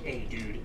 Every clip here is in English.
Hey, dude.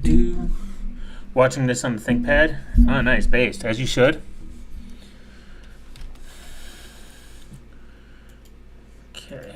Do. Watching this on the ThinkPad. Oh, nice. Based, as you should. Okay.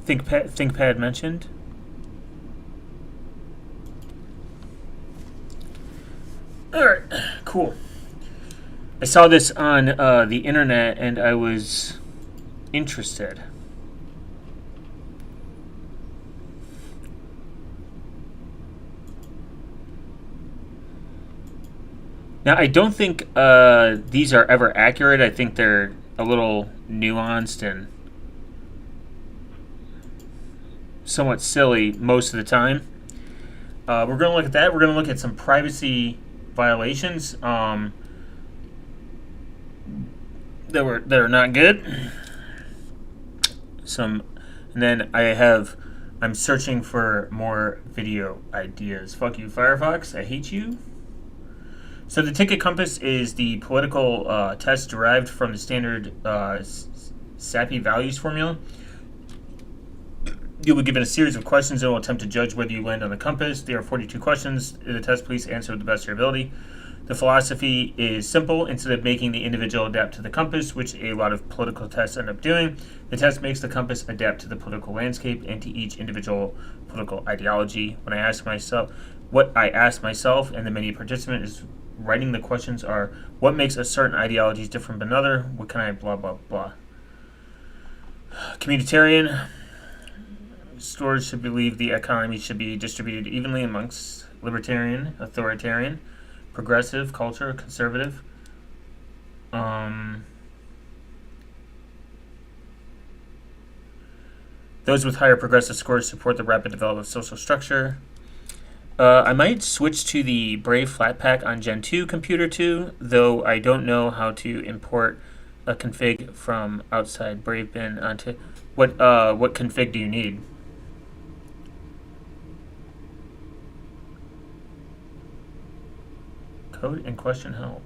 ThinkPad mentioned. Alright, cool. I saw this on the internet and I was interested. Now, I don't think these are ever accurate. I think they're a little nuanced and somewhat silly most of the time. We're going to look at that. We're going to look at some privacy violations that are not good. And then I'm searching for more video ideas. Fuck you, Firefox. I hate you. So the Ticket Compass is the political test derived from the standard SAPI values formula. You will be given a series of questions and will attempt to judge whether you land on the compass. There are 42 questions in the test. Please answer to the best of your ability. The philosophy is simple. Instead of making the individual adapt to the compass, which a lot of political tests end up doing, the test makes the compass adapt to the political landscape and to each individual political ideology. What I ask myself and the many participants is writing the questions are, what makes a certain ideology different from another? What can I blah, blah, blah. Communitarian. Stores should believe the economy should be distributed evenly amongst libertarian, authoritarian, progressive, culture, conservative. Those with higher progressive scores support the rapid development of social structure. I might switch to the Brave Flatpak on Gen 2 computer too, though I don't know how to import a config from outside Brave bin onto... What config do you need? Code and question help.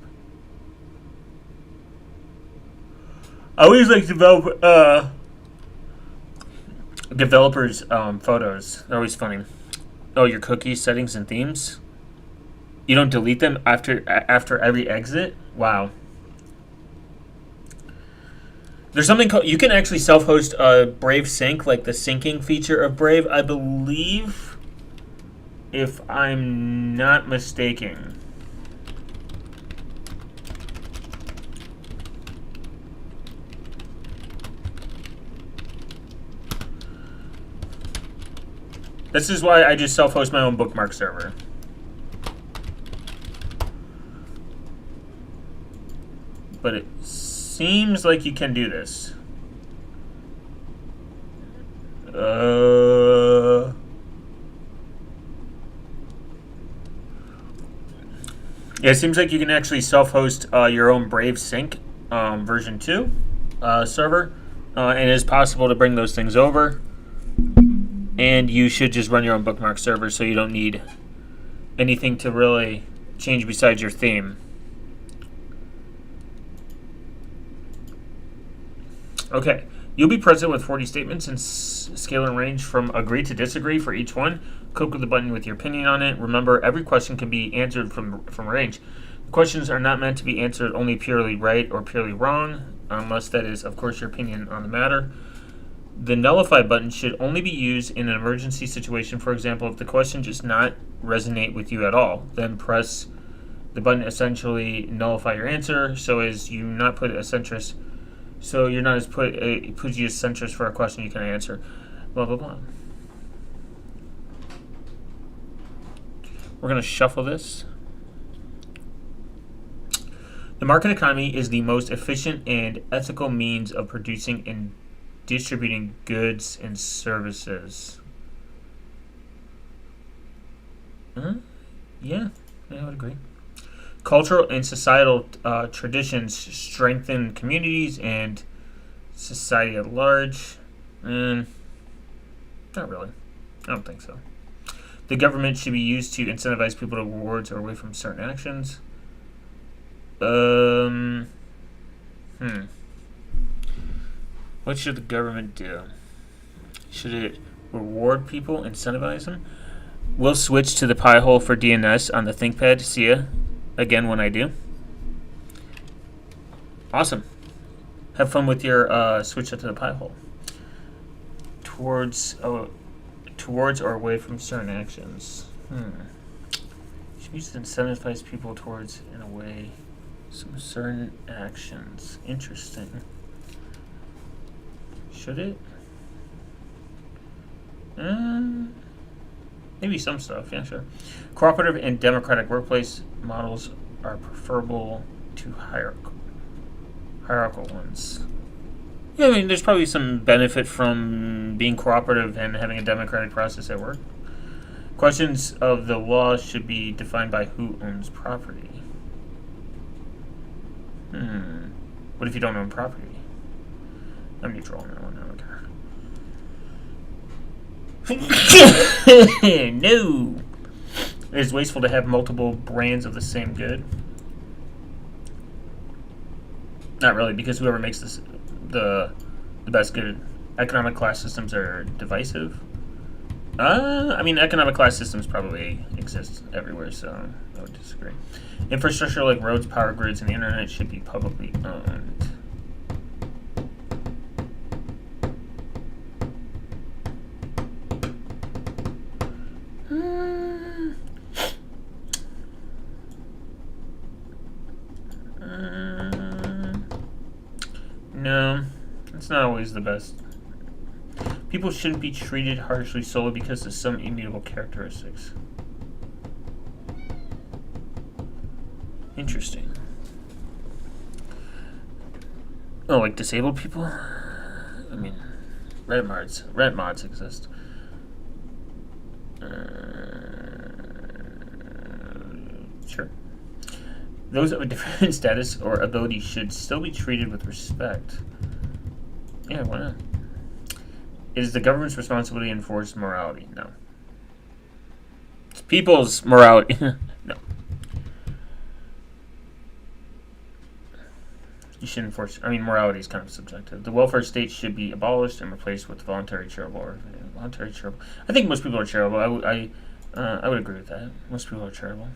I always like developers' photos. They're always funny. Oh, your cookies, settings, and themes? You don't delete them after every exit? Wow. There's something called... You can actually self-host Brave Sync, like the syncing feature of Brave, I believe, if I'm not mistaken. This is why I just self-host my own bookmark server. But it seems like you can do this. Yeah, it seems like you can actually self-host your own Brave Sync version 2 server, and it is possible to bring those things over. And you should just run your own bookmark server, so you don't need anything to really change besides your theme. Okay, you'll be present with 40 statements and scale and range from agree to disagree for each one. Click with the button with your opinion on it. Remember, every question can be answered from range. The questions are not meant to be answered only purely right or purely wrong, unless that is, of course, your opinion on the matter. The nullify button should only be used in an emergency situation. For example, if the question does not resonate with you at all, then press the button essentially nullify your answer, so as you not put a centrist. So you're not as put you as centrist for a question you can answer. Blah blah blah. We're gonna shuffle this. The market economy is the most efficient and ethical means of producing and distributing goods and services. Yeah, I would agree. Cultural and societal traditions strengthen communities and society at large. Not really. I don't think so. The government should be used to incentivize people to rewards or away from certain actions. What should the government do? Should it reward people, incentivize them? We'll switch to the pie hole for DNS on the ThinkPad. See ya again when I do. Awesome. Have fun with your switch up to the pie hole. Towards or away from certain actions. Should we just incentivize people towards and away some certain actions? Interesting. Should it? Maybe some stuff, yeah, sure. Cooperative and democratic workplace models are preferable to hierarchical ones. Yeah, I mean, there's probably some benefit from being cooperative and having a democratic process at work. Questions of the law should be defined by who owns property. What if you don't own property? I'm neutral on that one. I don't care. No. It is wasteful to have multiple brands of the same good. Not really, because whoever makes this the best good. Economic class systems are divisive. I mean, economic class systems probably exist everywhere, so I would disagree. Infrastructure like roads, power grids, and the internet should be publicly owned. No, it's not always the best. People shouldn't be treated harshly solely because of some immutable characteristics. Interesting. Oh, like disabled people? I mean, Reddit mods exist. Sure. Those of a different status or ability should still be treated with respect. Yeah, why not? It is the government's responsibility to enforce morality. No. It's people's morality. No. You should enforce. I mean, morality is kind of subjective. The welfare state should be abolished and replaced with voluntary charitable. Voluntary charitable. I think most people are charitable. I would agree with that. Most people are charitable.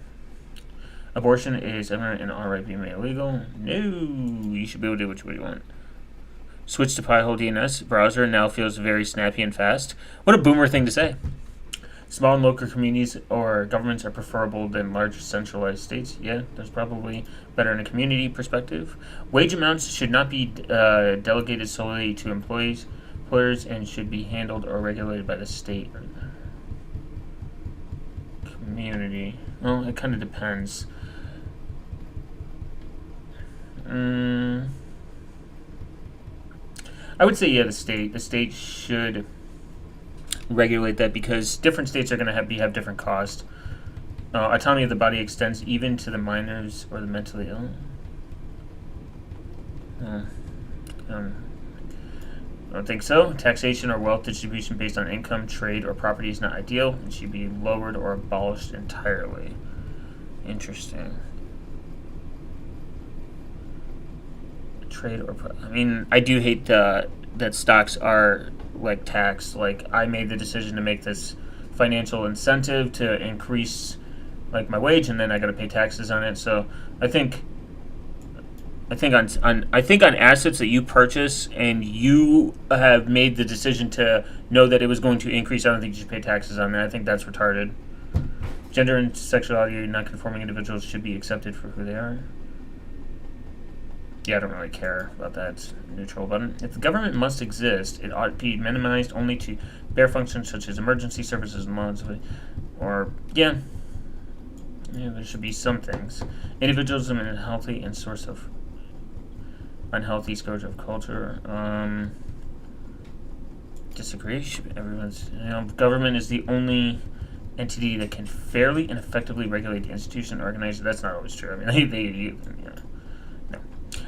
Abortion is eminent and outright being made illegal. No, you should be able to do what you want. Switch to Pi-hole DNS browser now feels very snappy and fast. What a boomer thing to say. Small and local communities or governments are preferable than large centralized states. Yeah, there's probably better in a community perspective. Wage amounts should not be delegated solely to employers and should be handled or regulated by the state. community. Well, it kind of depends. I would say, yeah, the state. The state should regulate that because different states are going to have different costs. Autonomy of the body extends even to the minors or the mentally ill. I don't think so. Taxation or wealth distribution based on income, trade, or property is not ideal and should be lowered or abolished entirely. Interesting. Trade or I do hate that stocks are like taxed. Like, I made the decision to make this financial incentive to increase like my wage, and then I got to pay taxes on it. So I think on assets that you purchase and you have made the decision to know that it was going to increase, I don't think you should pay taxes on that. I think that's retarded. Gender and sexuality non-conforming individuals should be accepted for who they are. Yeah, I don't really care about that. It's neutral button. If the government must exist, it ought to be minimized only to bare functions such as emergency services and laws. Or, yeah, there should be some things. Individualism is a healthy and source of unhealthy scourge of culture. Disagree. Everyone's, government is the only entity that can fairly and effectively regulate the institution organized. That's not always true. No.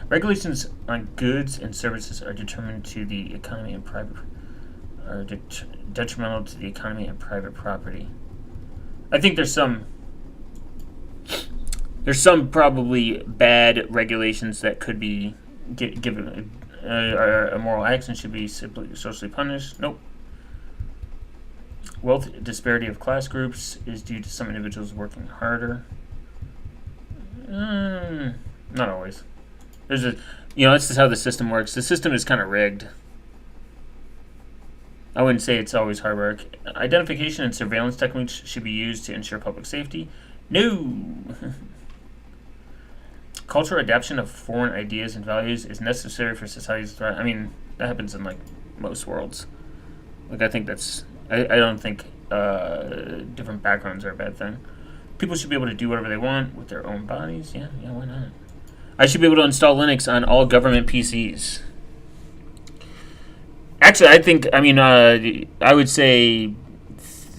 Regulations on goods and services are determined to the economy and private are detrimental to the economy and private property. I think there's some probably bad regulations that could be given a moral action should be simply socially punished. Nope. Wealth disparity of class groups is due to some individuals working harder. Not always. This is how the system works. The system is kind of rigged. I wouldn't say it's always hard work. Identification and surveillance techniques should be used to ensure public safety. No. Cultural adaptation of foreign ideas and values is necessary for society's thrive. That happens in most worlds. I think that's. I don't think different backgrounds are a bad thing. People should be able to do whatever they want with their own bodies. Yeah, why not? I should be able to install Linux on all government PCs. Actually, I think. I would say,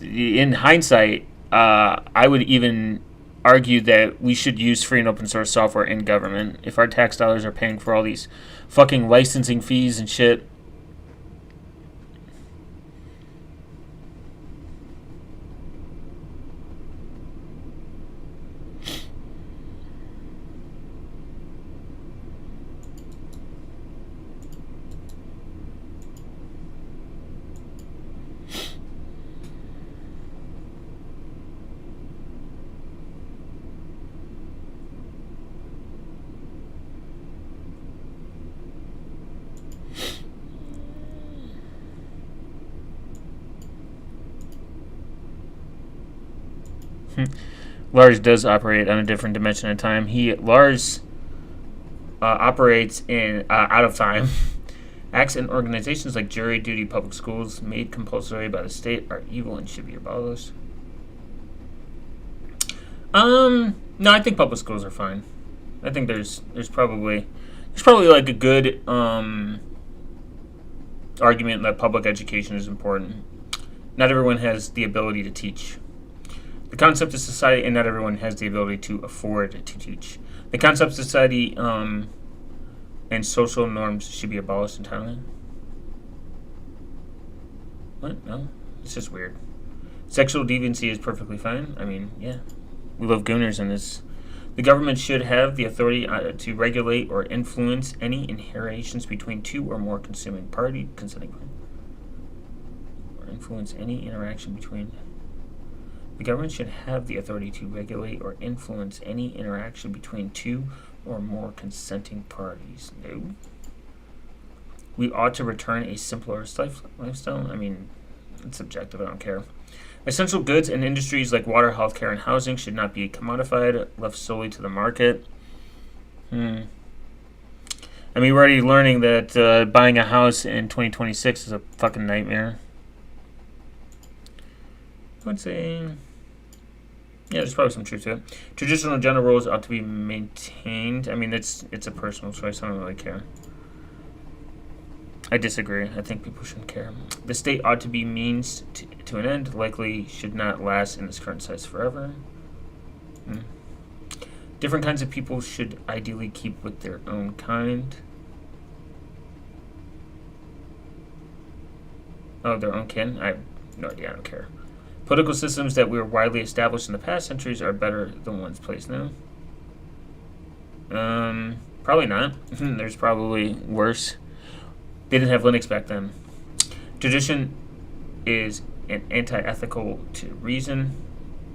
in hindsight, I would even argue that we should use free and open source software in government. If our tax dollars are paying for all these fucking licensing fees and shit. Lars does operate on a different dimension of time. Lars operates in out of time. Acts and organizations like jury duty public schools made compulsory by the state are evil and should be abolished. No, I think public schools are fine. I think there's probably a good argument that public education is important. Not everyone has the ability to teach. The concept of society, and not everyone has the ability to afford to teach. The concept of society and social norms should be abolished entirely. What? No? It's just weird. Sexual deviancy is perfectly fine. Yeah. We love gooners in this. The government should have the authority to regulate or influence any inheritance between two or more consenting parties. Or influence any interaction between... The government should have the authority to regulate or influence any interaction between two or more consenting parties. No. We ought to return a simpler lifestyle. It's subjective. I don't care. Essential goods and industries like water, healthcare, and housing should not be commodified, left solely to the market. We're already learning that buying a house in 2026 is a fucking nightmare. I would say... Yeah, there's probably some truth to it. Traditional gender roles ought to be maintained. I mean, it's a personal choice. I don't really care. I disagree. I think people shouldn't care. The state ought to be means to an end. Likely should not last in its current size forever. Different kinds of people should ideally keep with their own kind. Oh, their own kin? I have no idea. I don't care. Political systems that were widely established in the past centuries are better than ones placed now. Probably not. There's probably worse. They didn't have Linux back then. Tradition is an anti-ethical to reason.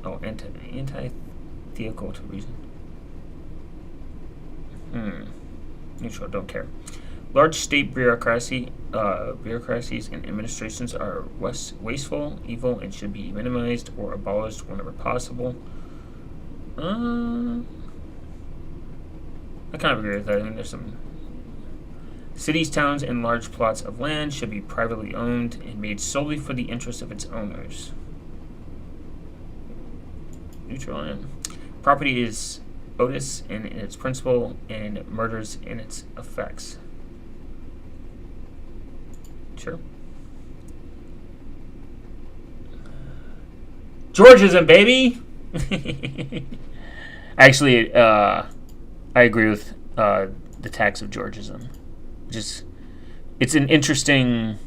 Oh, anti-theacal to reason. Neutral, don't care. Large state bureaucracies and administrations are wasteful, evil, and should be minimized or abolished whenever possible. I kind of agree with that. I mean, there's some cities, towns, and large plots of land should be privately owned and made solely for the interest of its owners. Neutral, yeah. Property is odious in its principle and murders in its effects. Sure. Georgism, baby! Actually, I agree with the tax of Georgism. It's an interesting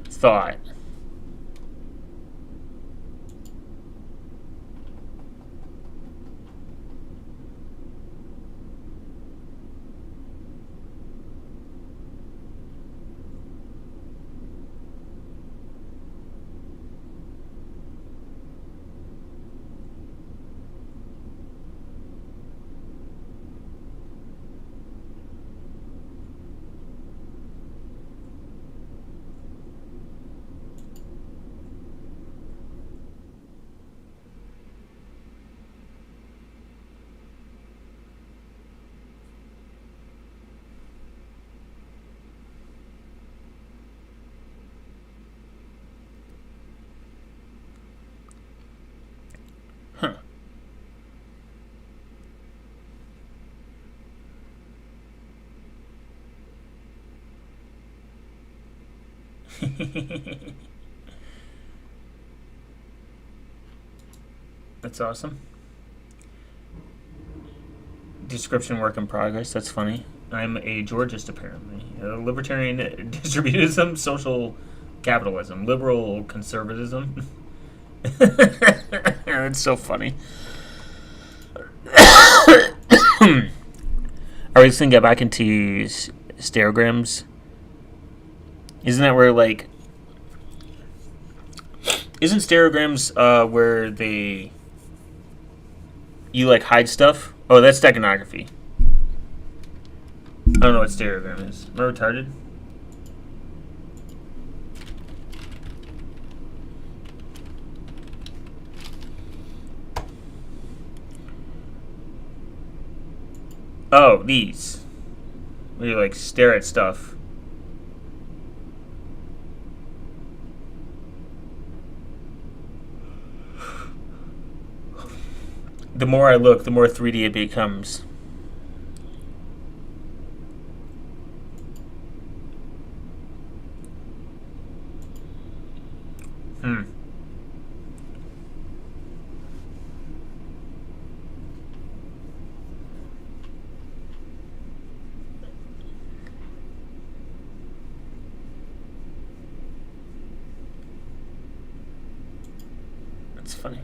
thought. Huh. That's awesome. Description work in progress. That's funny. I'm a Georgist, apparently. Libertarian distributism, social capitalism, liberal conservatism. That's so funny. Are we just gonna get back into stereograms? Isn't that where, like, isn't stereograms where you like hide stuff? Oh, that's steganography. I don't know what stereogram is. Am I retarded? Oh, these. Where you like stare at stuff. The more I look, the more 3D it becomes. That's funny.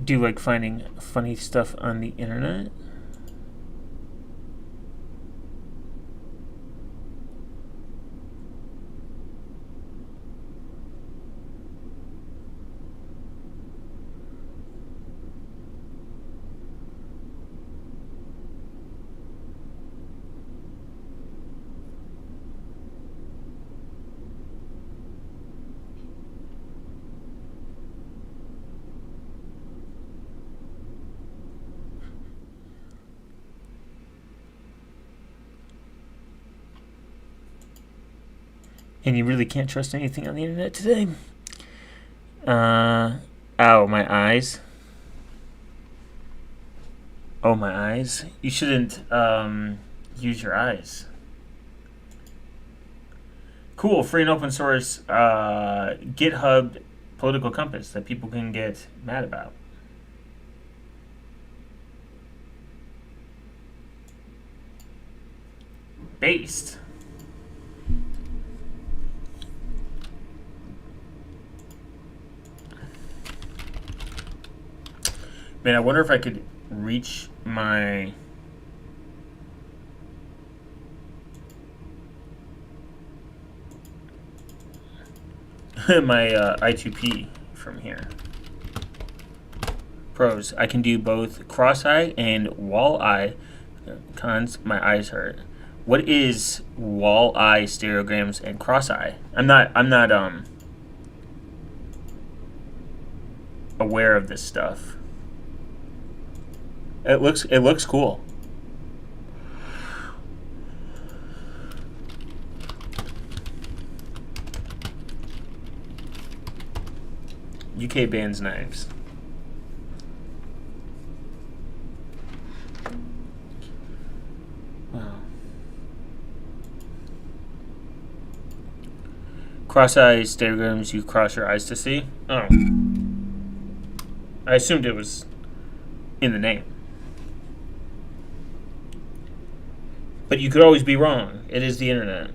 Do you like finding funny stuff on the internet? And you really can't trust anything on the internet today. Ow, my eyes. Oh, my eyes. You shouldn't use your eyes. Cool, free and open source GitHub political compass that people can get mad about. Based. Man, I wonder if I could reach my my I2P from here. Pros, I can do both cross-eye and wall-eye. Cons, my eyes hurt. What is wall-eye stereograms and cross-eye? I'm not aware of this stuff. It looks cool. UK bans knives. Wow. Cross-eye stereograms you cross your eyes to see? Oh. I assumed it was in the name. But you could always be wrong. It is the internet.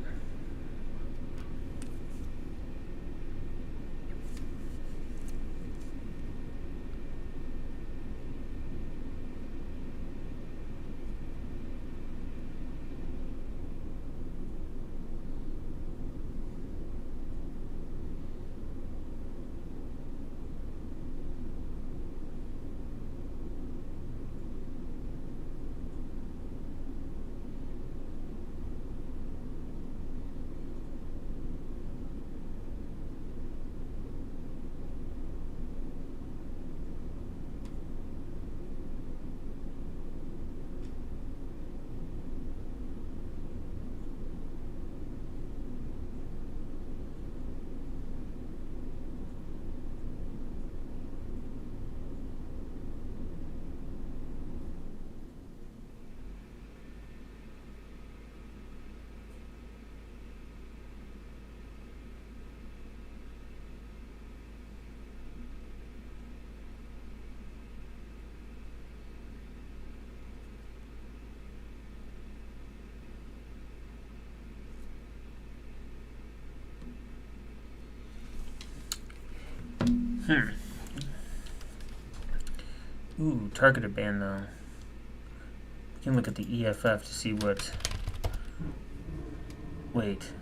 Ooh, targeted ban though. We can look at the EFF to see what. Wait.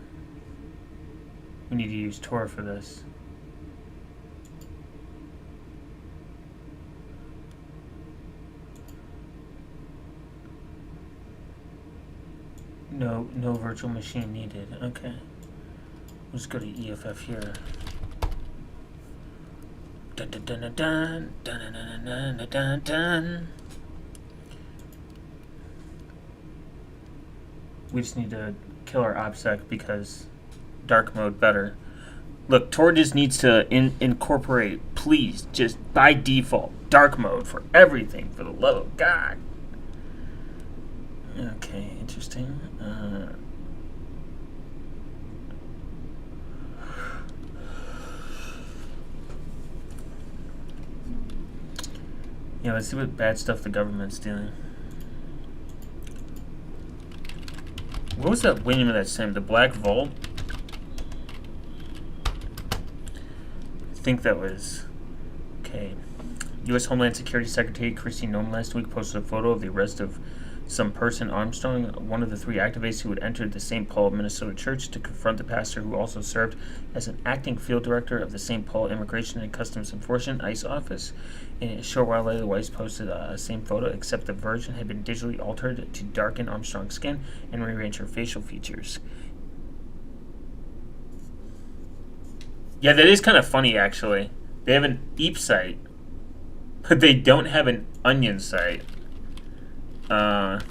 We need to use Tor for this. No virtual machine needed. Okay. Let's go to EFF here. Dun, dun, dun, dun, dun, dun, dun, dun, dun, dun, dun. We just need to kill our OPSEC because dark mode better. Look, Tor just needs to incorporate, please, just by default, dark mode for everything, for the love of God. Okay, interesting. Yeah, let's see what bad stuff the government's doing. What was that name of that sim? The Black Vault? I think that was... Okay. U.S. Homeland Security Secretary Kristi Noem last week posted a photo of the arrest of some person, Armstrong, one of the 3 activists who had entered the St. Paul, Minnesota church to confront the pastor who also served as an acting field director of the St. Paul Immigration and Customs Enforcement ICE office. In a short while later, Weiss posted the same photo, except the version had been digitally altered to darken Armstrong's skin and rearrange her facial features. Yeah, that is kind of funny, actually. They have an Eep site, but they don't have an Onion site. That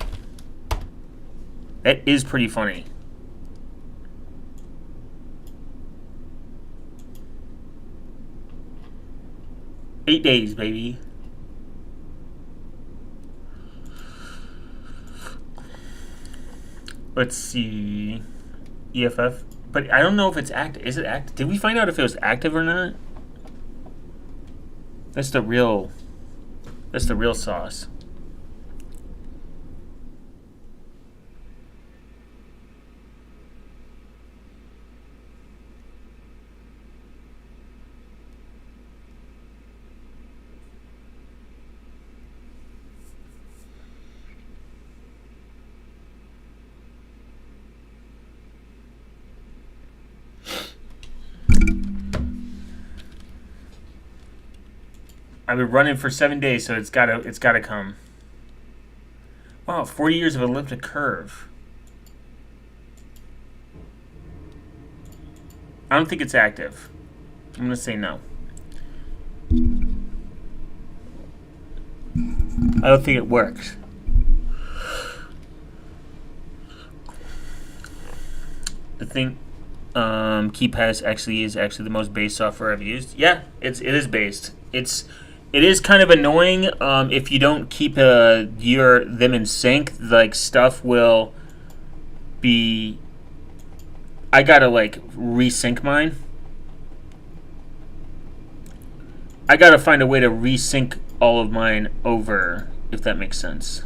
is pretty funny. 8 days, baby. Let's see. EFF. But I don't know if it's active. Is it active? Did we find out if it was active or not? That's the real sauce. I've been running for 7 days, so it's gotta come. Wow, 40 years of elliptic curve. I don't think it's active. I'm gonna say no. I don't think it works. The thing, KeyPass actually is the most based software I've used. Yeah, it is based. It is kind of annoying if you don't keep them in sync. Like stuff will be. I gotta like resync mine. I gotta find a way to resync all of mine over, if that makes sense.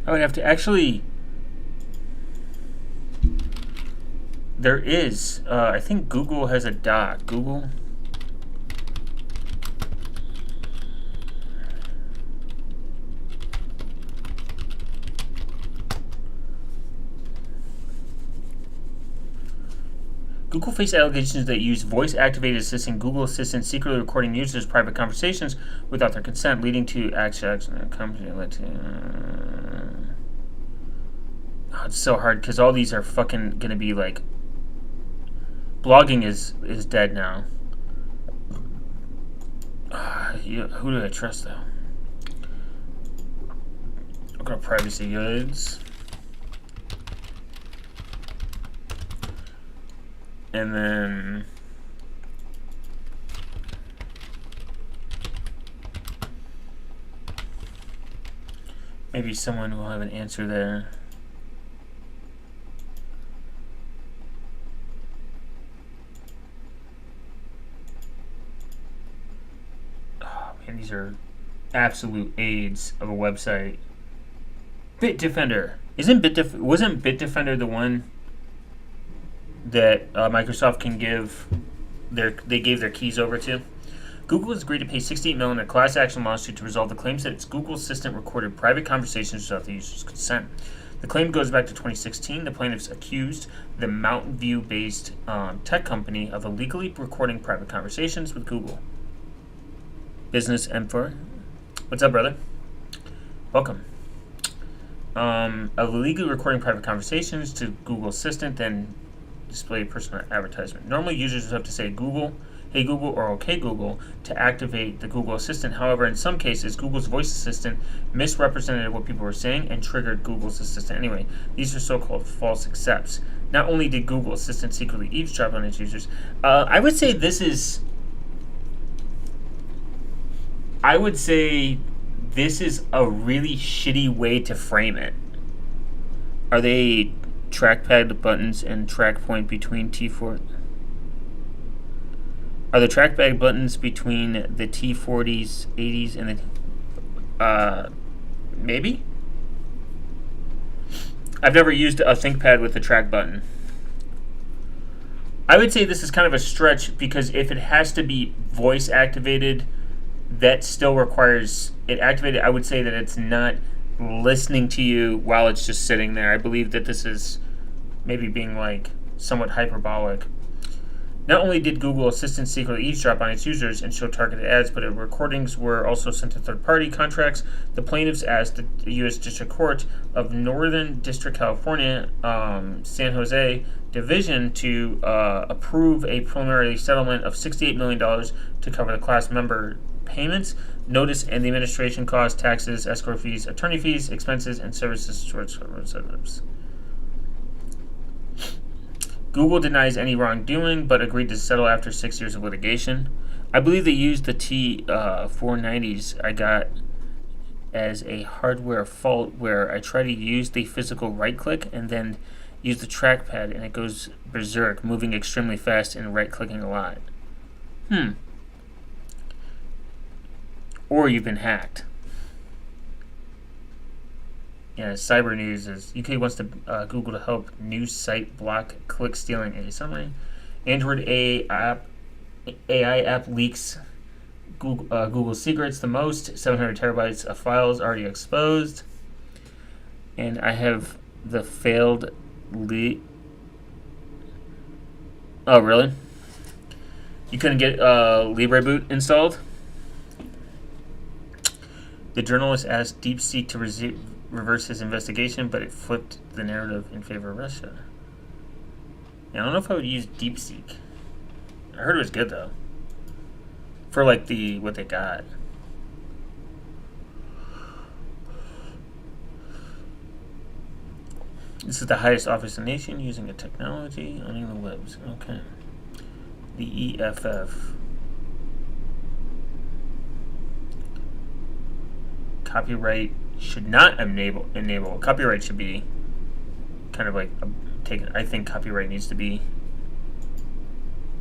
I would have to actually. There is. I think Google has a doc. Google. Google faced allegations that use voice-activated assistant Google Assistant secretly recording users' private conversations without their consent, leading to actions and a company led to. Oh, it's so hard because all these are fucking gonna be like. Blogging is dead now. Who do I trust though? I'll go to privacy goods. And then maybe someone will have an answer there. Oh man, these are absolute aids of a website. Bitdefender. Wasn't Bitdefender the one that Microsoft can they gave their keys over to? Google has agreed to pay $68 million in a class action lawsuit to resolve the claims that its Google Assistant recorded private conversations without the user's consent. The claim goes back to 2016. The plaintiffs accused the Mountain View-based tech company of illegally recording private conversations with Google. Business M4. What's up, brother? Welcome. Of illegally recording private conversations to Google Assistant, then display personal advertisement. Normally, users would have to say Google, Hey Google, or OK Google to activate the Google Assistant. However, in some cases, Google's voice assistant misrepresented what people were saying and triggered Google's assistant anyway. These are so-called false accepts. Not only did Google Assistant secretly eavesdrop on its users, I would say this is a really shitty way to frame it. Are they trackpad buttons and track point between T4? Are the trackpad buttons between the T40s, 80s, and the maybe? I've never used a ThinkPad with a track button. I would say this is kind of a stretch because if it has to be voice activated, that still requires it activated. I would say that it's not listening to you while it's just sitting there. I believe that this is maybe being like somewhat hyperbolic. Not only did Google Assistant secretly eavesdrop on its users and show targeted ads, but recordings were also sent to third-party contracts. The plaintiffs asked the U.S. District Court of Northern District, California, San Jose Division to approve a preliminary settlement of $68 million to cover the class member payments, notice and the administration costs, taxes, escrow fees, attorney fees, expenses, and services towards representatives. Google denies any wrongdoing, but agreed to settle after 6 years of litigation. I believe they used the T490s I got as a hardware fault where I try to use the physical right-click and then use the trackpad, and it goes berserk, moving extremely fast and right-clicking a lot. Or you've been hacked. Yeah, Cyber News is UK wants to Google to help news site block click stealing a summary. Android AI app leaks Google secrets the most. 700 terabytes of files already exposed. And I have the failed Oh, really? You couldn't get Libre Boot installed? The journalist asked DeepSeek to reverse his investigation, but it flipped the narrative in favor of Russia. Yeah, I don't know if I would use DeepSeek. I heard it was good though. For like what they got. This is the highest office in the nation using a technology owning the webs. Okay. The EFF. Copyright should not enable. Copyright should be kind of like taken. I think copyright needs to be.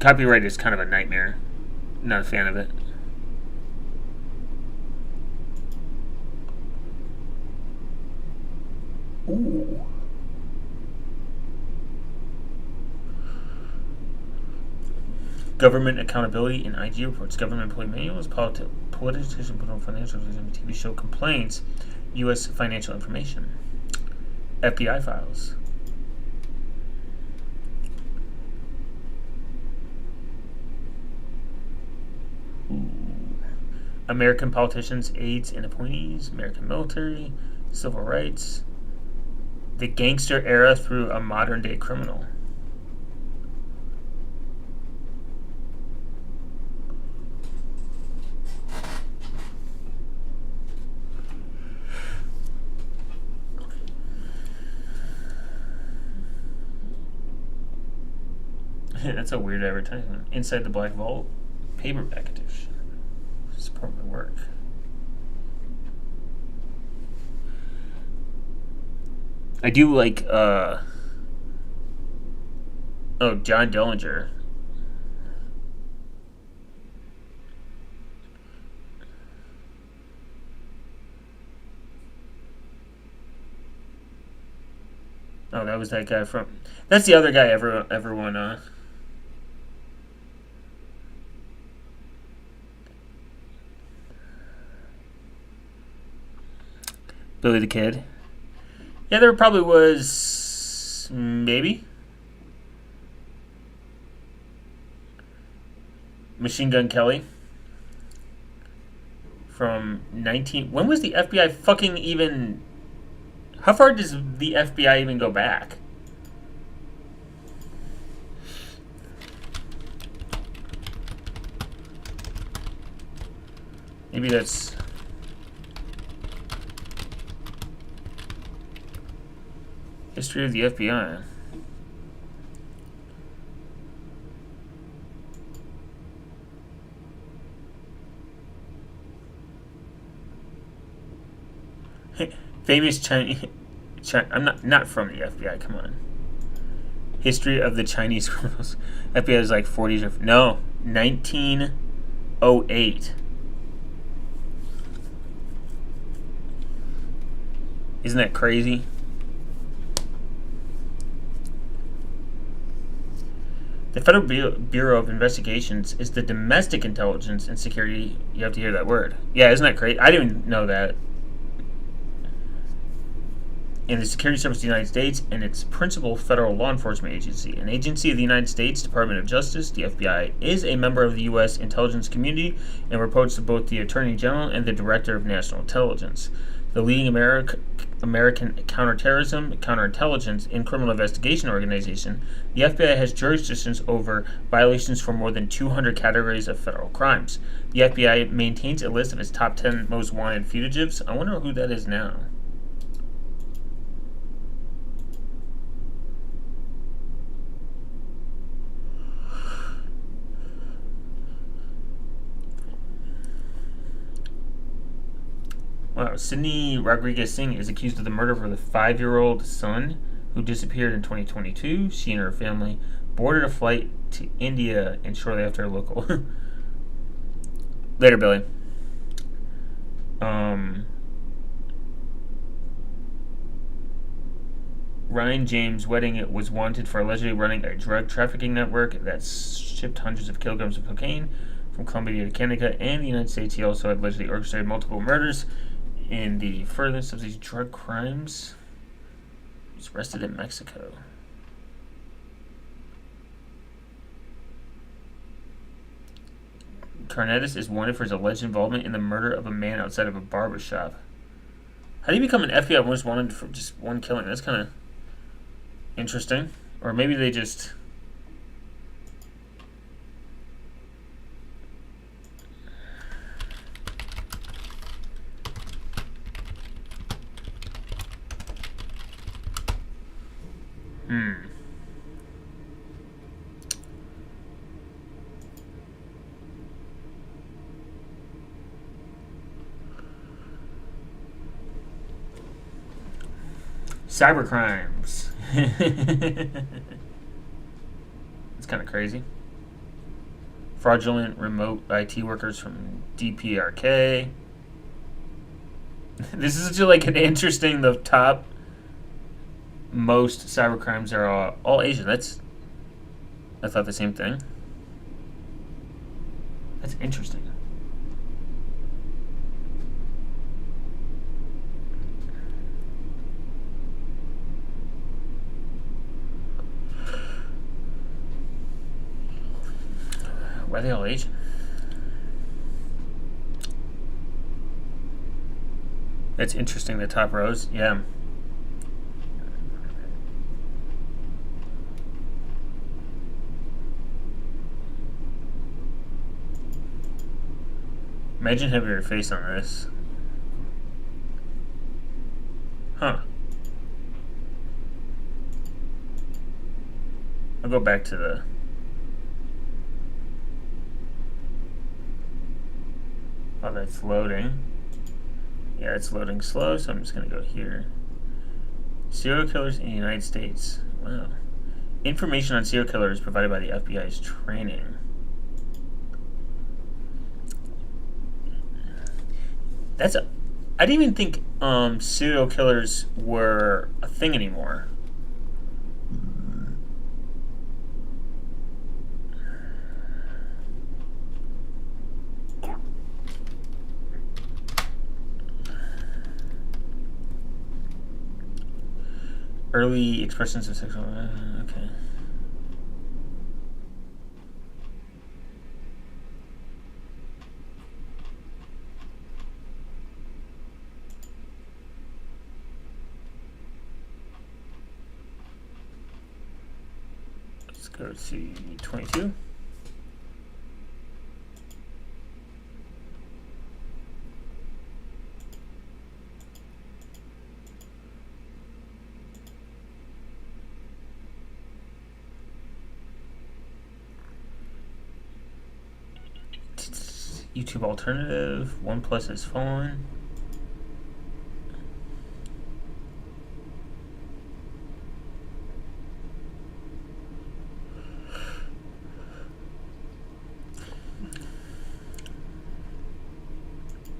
Copyright is kind of a nightmare. Not a fan of it. Ooh. Government accountability in IG reports, government employee manuals, politician put on financial TV show complaints, U.S. financial information, FBI files. Ooh. American politicians, aides, and appointees, American military, civil rights, the gangster era through a modern-day criminal. That's a weird advertisement. Inside the Black Vault, paperback edition. Support my work. I do like, John Dillinger. Oh, that was that guy from... That's the other guy everyone Billy the Kid. Yeah, there probably was... maybe? Machine Gun Kelly. From 19... When was the FBI fucking even... How far does the FBI even go back? Maybe that's... History of the FBI. Famous Chinese... I'm not from the FBI, come on. History of the Chinese criminals. FBI is like 40s or... No, 1908. Isn't that crazy? The Federal Bureau of Investigations is the domestic intelligence and security. You have to hear that word. Yeah, isn't that great? I didn't even know that. In the Security Service of the United States and its principal federal law enforcement agency. An agency of the United States Department of Justice, the FBI, is a member of the U.S. intelligence community and reports to both the Attorney General and the Director of National Intelligence. The leading American counterterrorism, counterintelligence, and criminal investigation organization, the FBI has jurisdictions over violations for more than 200 categories of federal crimes. The FBI maintains a list of its top 10 most wanted fugitives. I wonder who that is now. Wow, Sydney Rodriguez Singh is accused of the murder of her 5-year-old son who disappeared in 2022. She and her family boarded a flight to India and shortly after a local. Later, Billy. Ryan James Wedding was wanted for allegedly running a drug trafficking network that shipped hundreds of kilograms of cocaine from Colombia to Canada and the United States. He also had allegedly orchestrated multiple murders. In the furtherance of these drug crimes, he's arrested in Mexico. Carnedes is wanted for his alleged involvement in the murder of a man outside of a barber shop. How do you become an FBI most wanted for just one killing? That's kind of interesting. Or maybe they just... Cyber crimes. It's kind of crazy. Fraudulent remote IT workers from DPRK. This is just like an interesting, the top most cyber crimes are all Asian. I thought the same thing. That's interesting. Why are they all Asian? That's interesting, the top rows. Yeah. Imagine having your face on this. Huh. I'll go back to the... Oh, that's loading. Yeah, it's loading slow, so I'm just going to go here. Serial killers in the United States. Wow. Information on serial killers provided by the FBI's training. I didn't even think serial killers were a thing anymore. Early expressions of sexual... okay. Let's go to 22. YouTube alternative. OnePlus has fallen.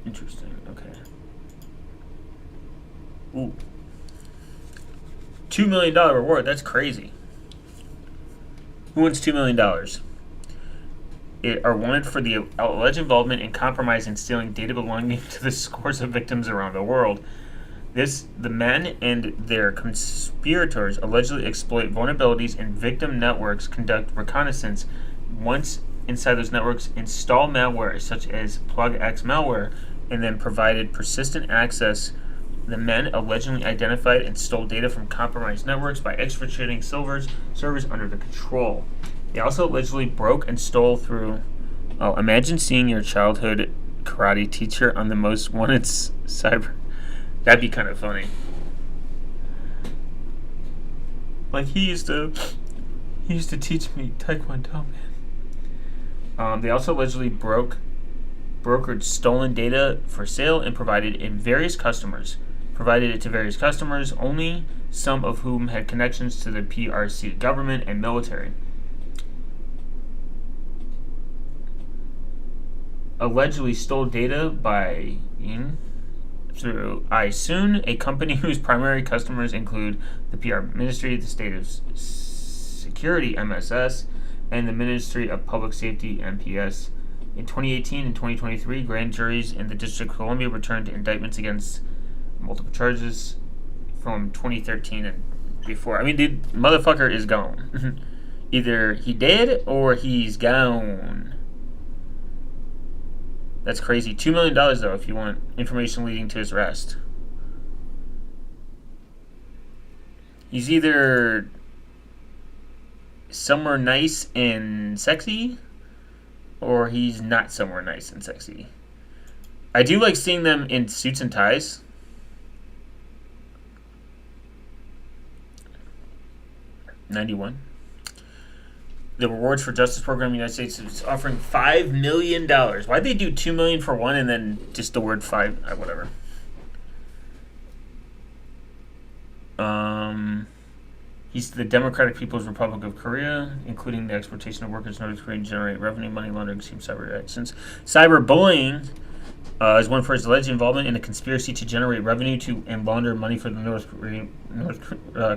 Interesting. Okay. Ooh. $2 million reward. That's crazy. Who wants $2 million? Are wanted for the alleged involvement in compromising and stealing data belonging to the scores of victims around the world. The men and their conspirators allegedly exploit vulnerabilities in victim networks, conduct reconnaissance once inside those networks, install malware such as PlugX malware, and then provided persistent access. The men allegedly identified and stole data from compromised networks by exfiltrating servers under their control. They also allegedly broke and stole through. Oh, imagine seeing your childhood karate teacher on the most wanted cyber. That'd be kind of funny. Like he used to teach me Taekwondo, man. They also allegedly brokered stolen data for sale and provided it to various customers, only some of whom had connections to the PRC government and military. Allegedly stole data through iSoon, a company whose primary customers include the PR Ministry, the State of Security (MSS), and the Ministry of Public Safety (MPS). In 2018 and 2023, grand juries in the District of Columbia returned indictments against multiple charges from 2013 and before. I mean, the motherfucker is gone. Either he dead or he's gone. That's crazy. $2 million, though, if you want information leading to his arrest. He's either somewhere nice and sexy, or he's not somewhere nice and sexy. I do like seeing them in suits and ties. $91. The Rewards for Justice program in the United States is offering $5 million. Why'd they do $2 million for one and then just the word five? Whatever. He's the Democratic People's Republic of Korea, including the exportation of workers in North Korea to generate revenue, money laundering, scheme, cyber actions. Cyberbullying is one for his alleged involvement in a conspiracy to generate revenue and launder money for the North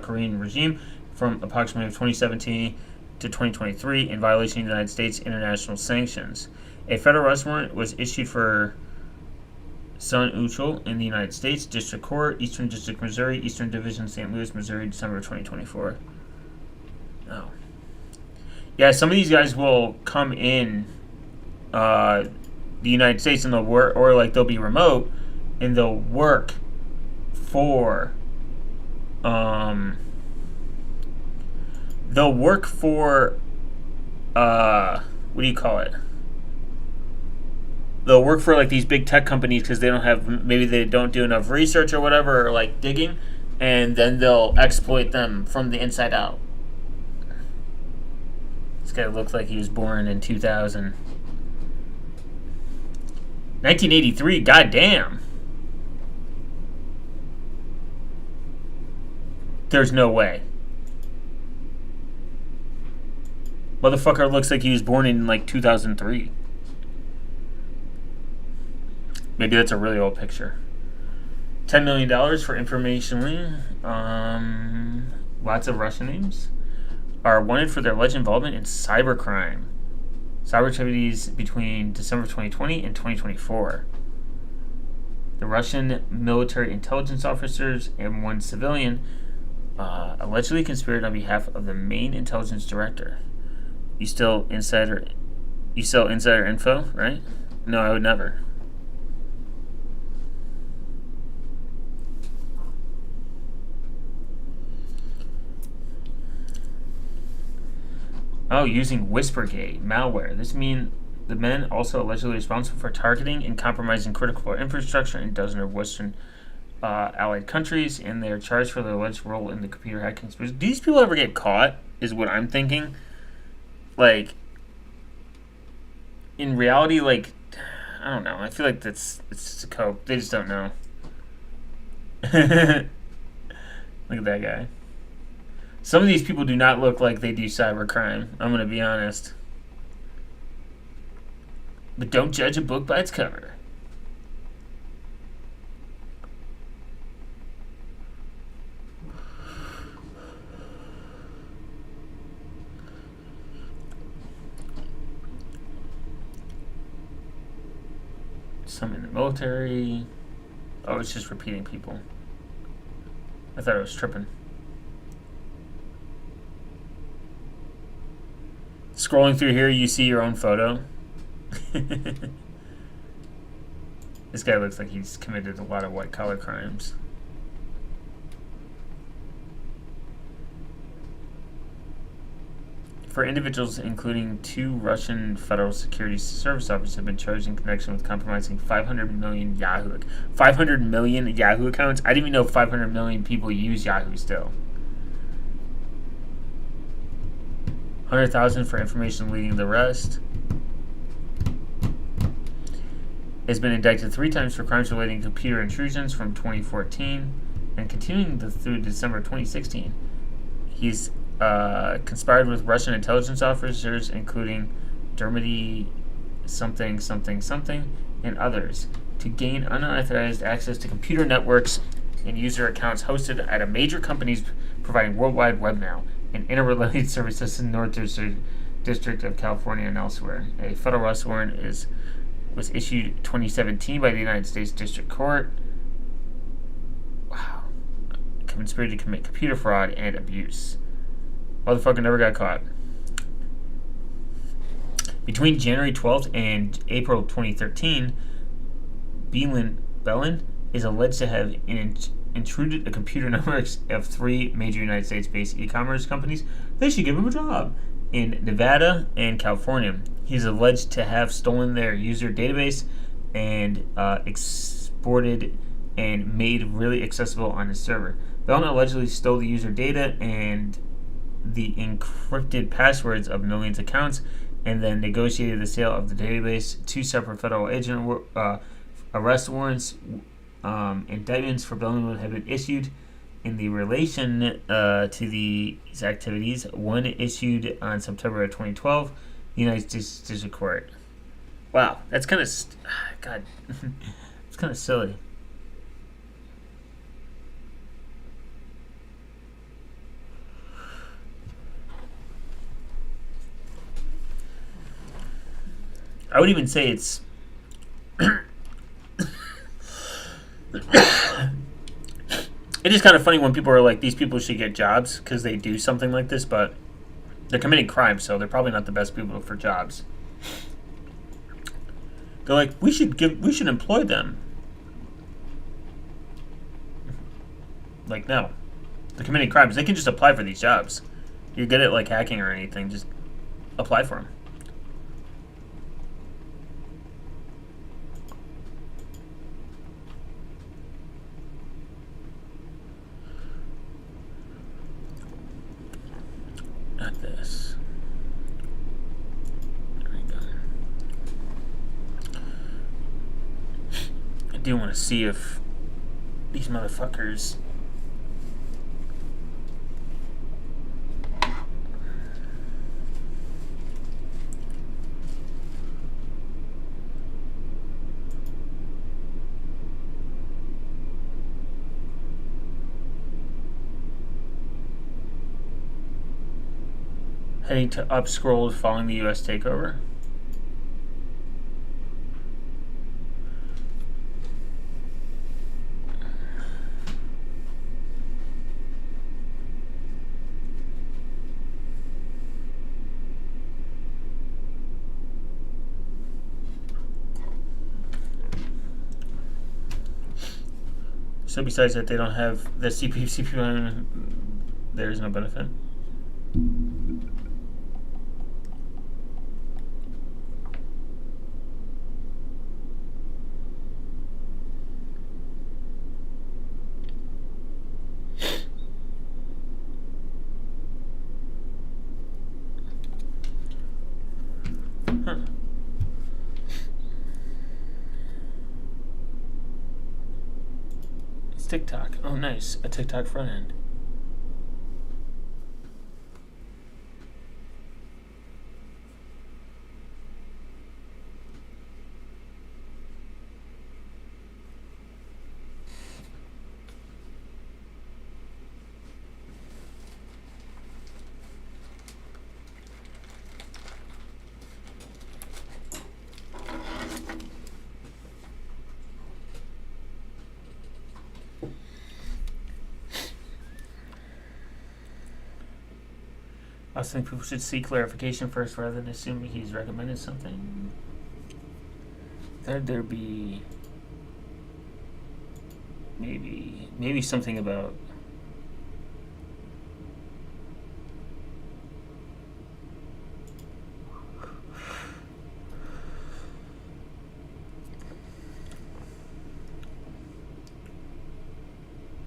Korean regime from approximately 2017 to 2023 in violation of the United States international sanctions. A federal arrest warrant was issued for Sun Uchul in the United States District Court, Eastern District, Missouri, Eastern Division, St. Louis, Missouri, December 2024. Oh. Yeah, some of these guys will come in the United States and they'll work, or like they'll be remote and they'll work for what do you call it? They'll work for like these big tech companies because maybe they don't do enough research or whatever, or like digging, and then they'll exploit them from the inside out. This guy looks like he was born in 2000. 1983, goddamn. There's no way. Motherfucker looks like he was born in like 2003. Maybe that's a really old picture. $10 million for informationally. Lots of Russian names are wanted for their alleged involvement in cybercrime. Cyber activities between December 2020 and 2024. The Russian military intelligence officers and one civilian allegedly conspired on behalf of the main intelligence director. You sell insider info, right? No, I would never. Oh, using Whispergate malware. This means the men also allegedly responsible for targeting and compromising critical infrastructure in dozens of Western allied countries, and they are charged for their alleged role in the computer hacking conspiracy. Do these people ever get caught? Is what I'm thinking. Like, in reality, like, I don't know. I feel like it's just a cope. They just don't know. Look at that guy. Some of these people do not look like they do cybercrime. I'm going to be honest. But don't judge a book by its cover. some in the military. Oh, it's just repeating people. I thought I was tripping. Scrolling through here, you see your own photo. This guy looks like he's committed a lot of white-collar crimes. For individuals, including 2 Russian Federal Security Service officers, have been charged in connection with compromising 500 million Yahoo. 500 million Yahoo accounts? I didn't even know 500 million people use Yahoo still. 100,000 for information leading the rest. Has been indicted 3 times for crimes relating to computer intrusions from 2014 and continuing through December 2016. He's conspired with Russian intelligence officers, including Dermody something and others, to gain unauthorized access to computer networks and user accounts hosted at a major companies providing worldwide web mail and interrelated services in the North District of California and elsewhere. A federal arrest warrant was issued 2017 by the United States District Court. Wow. Conspiracy to commit computer fraud and abuse. Motherfucker never got caught. Between January 12th and April 2013, Bellin is alleged to have intruded the computer networks of 3 major United States-based e-commerce companies. They should give him a job. In Nevada and California. He's alleged to have stolen their user database and exported and made really accessible on his server. Bellin allegedly stole the user data and the encrypted passwords of millions of accounts and then negotiated the sale of the database. 2 separate federal agent arrest warrants, indictments for Bellin have been issued in the relation to these activities. One issued on September of 2012, the United States District Court. Wow, that's kind of God, it's kind of silly. I would even say it's it is kind of funny when people are like, these people should get jobs because they do something like this, but they're committing crimes, so they're probably not the best people for jobs. They're like, we should employ them. Like, no. They're committing crimes. They can just apply for these jobs. You're good at like hacking or anything, just apply for them. Not this. There we go. I do want to see if these motherfuckers heading to up scrolled following the U.S. takeover. So besides that, they don't have the CPU, there is no benefit. Huh. It's TikTok. Oh, nice. A TikTok front end. I also think people should seek clarification first rather than assuming he's recommended something. Third, there be maybe something about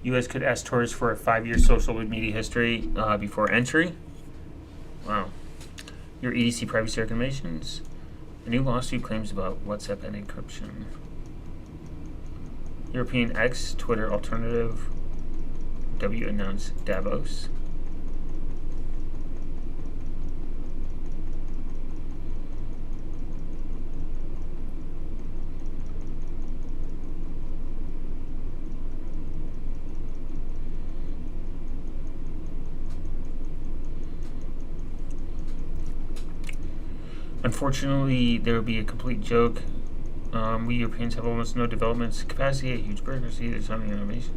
U.S. could ask tourists for a 5-year social media history before entry. Wow. Your EDC privacy recommendations. A new lawsuit claims about WhatsApp and encryption. European X Twitter alternative. W announced Davos. Unfortunately, there will be a complete joke. We Europeans have almost no development capacity, a huge bureaucracy. There's something innovation.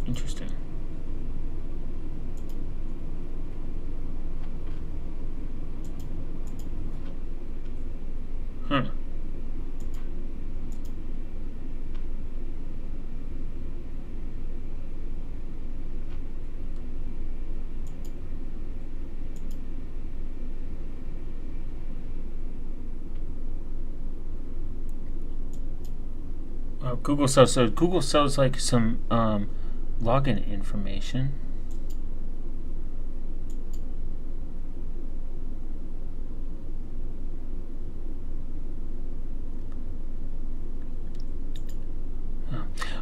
Interesting. Huh. Google sells like some login information.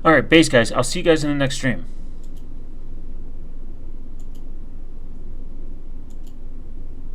All right, base guys. I'll see you guys in the next stream.